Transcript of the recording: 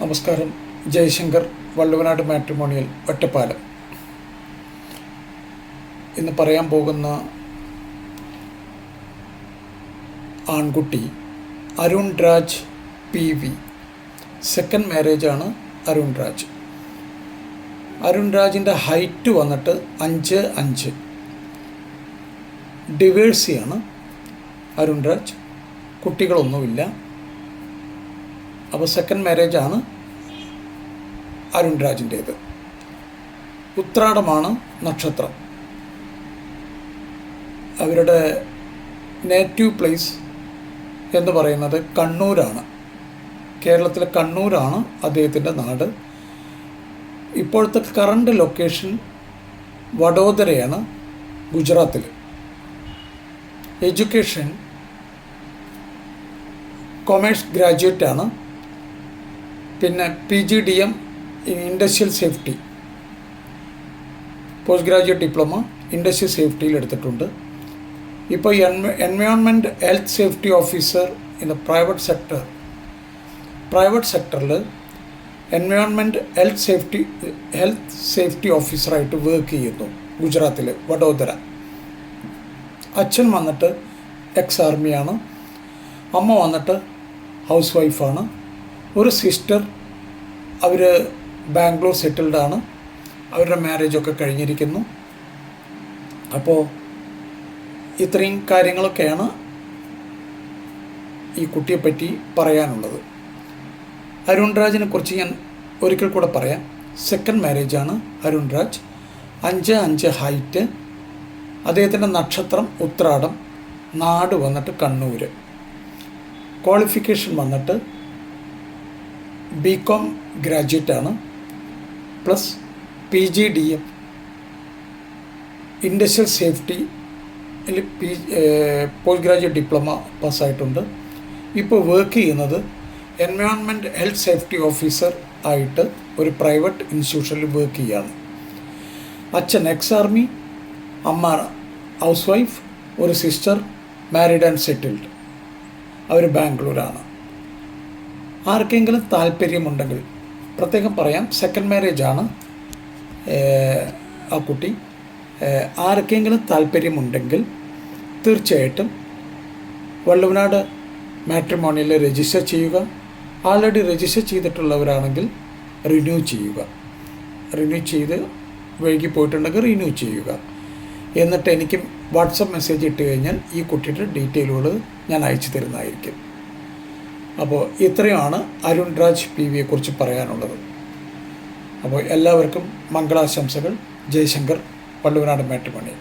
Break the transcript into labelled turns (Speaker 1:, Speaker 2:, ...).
Speaker 1: നമസ്കാരം. ജയശങ്കർ, വള്ളുവനാട് മാട്രിമോണിയൽ, ഒറ്റപ്പാലം. ഇന്ന് പറയാൻ പോകുന്ന ആൺകുട്ടി അരുൺ രാജ് PV. സെക്കൻഡ് മാരേജാണ് അരുൺ രാജ്. അരുൺ രാജിൻ്റെ ഹൈറ്റ് വന്നിട്ട് 5'5". ഡിവേഴ്സിയാണ് അരുൺ രാജ്. കുട്ടികളൊന്നുമില്ല. അപ്പോൾ സെക്കൻഡ് മാരേജാണ് അരുൺ രാജിൻ്റേത്. ഉത്രാടമാണ് നക്ഷത്രം. അവരുടെ നേറ്റീവ് പ്ലേസ് എന്ന് പറയുന്നത് കണ്ണൂരാണ്. കേരളത്തിലെ കണ്ണൂരാണ് അദ്ദേഹത്തിൻ്റെ നാട്. ഇപ്പോഴത്തെ കറണ്ട് ലൊക്കേഷൻ വഡോദരയാണ്, ഗുജറാത്തിൽ. എഡ്യൂക്കേഷൻ കൊമേഴ്സ് ഗ്രാജുവേറ്റാണ്. പിന്നെ PGDM industrial safety, post graduate diploma industrial സേഫ്റ്റിയിൽ എടുത്തിട്ടുണ്ട്. ഇപ്പോൾ environment health safety officer in the private സെക്ടറിൽ എൻവയോൺമെൻറ്റ് ഹെൽത്ത് സേഫ്റ്റി ഓഫീസറായിട്ട് വർക്ക് ചെയ്യുന്നു, ഗുജറാത്തിൽ, വഡോദര. അച്ഛൻ വന്നിട്ട് എക്സ്-ആർമിയാണ്. അമ്മ വന്നിട്ട് ഹൗസ് വൈഫാണ്. ഒരു സിസ്റ്റർ, അവർ ബാംഗ്ലൂർ സെറ്റിൽഡാണ്. അവരുടെ മാരേജൊക്കെ കഴിഞ്ഞിരിക്കുന്നു. അപ്പോൾ ഇത്രയും കാര്യങ്ങളൊക്കെയാണ് ഈ കുട്ടിയെപ്പറ്റി പറയാനുള്ളത്. അരുൺ രാജിനെ കുറിച്ച് ഞാൻ ഒരിക്കൽ കൂടെ പറയാം. സെക്കൻഡ് മാരേജാണ് അരുൺ രാജ്. 5'5" ഹൈറ്റ്. അദ്ദേഹത്തിൻ്റെ നക്ഷത്രം ഉത്രാടം. നാട് വന്നിട്ട് കണ്ണൂർ. ക്വാളിഫിക്കേഷൻ വന്നിട്ട് BCom ഗ്രാജുവേറ്റാണ്, plus PGDM industrial safety post graduate diploma പാസ്സായിട്ടുണ്ട്. ഇപ്പോൾ വർക്ക് ചെയ്യുന്നത് എൻവയോൺമെൻറ്റ് ഹെൽത്ത് സേഫ്റ്റി ഓഫീസർ ആയിട്ട് ഒരു പ്രൈവറ്റ് ഇൻസ്റ്റിറ്റ്യൂഷനിൽ വർക്ക് ചെയ്യുകയാണ്. അച്ഛൻ എക്സ്-ആർമി, അമ്മ ഹൗസ് വൈഫ്, ഒരു സിസ്റ്റർ മാരീഡ് ആൻഡ് സെറ്റിൽഡ്. അവർ ബാംഗ്ലൂരാണ്. ആർക്കെങ്കിലും താല്പര്യമുണ്ടെങ്കിൽ പ്രത്യേകം പറയാം, സെക്കൻഡ് മാരേജാണ് ആ കുട്ടി. ആർക്കെങ്കിലും താല്പര്യമുണ്ടെങ്കിൽ തീർച്ചയായിട്ടും വള്ളുവനാട് മാട്രിമോണിയൽ രജിസ്റ്റർ ചെയ്യുക. ആൾറെഡി രജിസ്റ്റർ ചെയ്തിട്ടുള്ളവരാണെങ്കിൽ റിന്യൂ ചെയ്യുക. റിന്യൂ ചെയ്ത് വൈകി പോയിട്ടുണ്ടെങ്കിൽ റിന്യൂ ചെയ്യുക. എന്നിട്ട് എനിക്ക് വാട്സപ്പ് മെസ്സേജ് ഇട്ട് കഴിഞ്ഞാൽ ഈ കുട്ടിയുടെ ഡീറ്റെയിലുകൾ ഞാൻ അയച്ചു തരുന്നതായിരിക്കും. അപ്പോൾ ഇത്രയുമാണ് അരുൺ രാജ് PVയെക്കുറിച്ച് പറയാനുള്ളത്. അപ്പോൾ എല്ലാവർക്കും മംഗളാശംസകൾ. ജയശങ്കർ, വള്ളുവനാട് മാട്രിമോണിയൽ.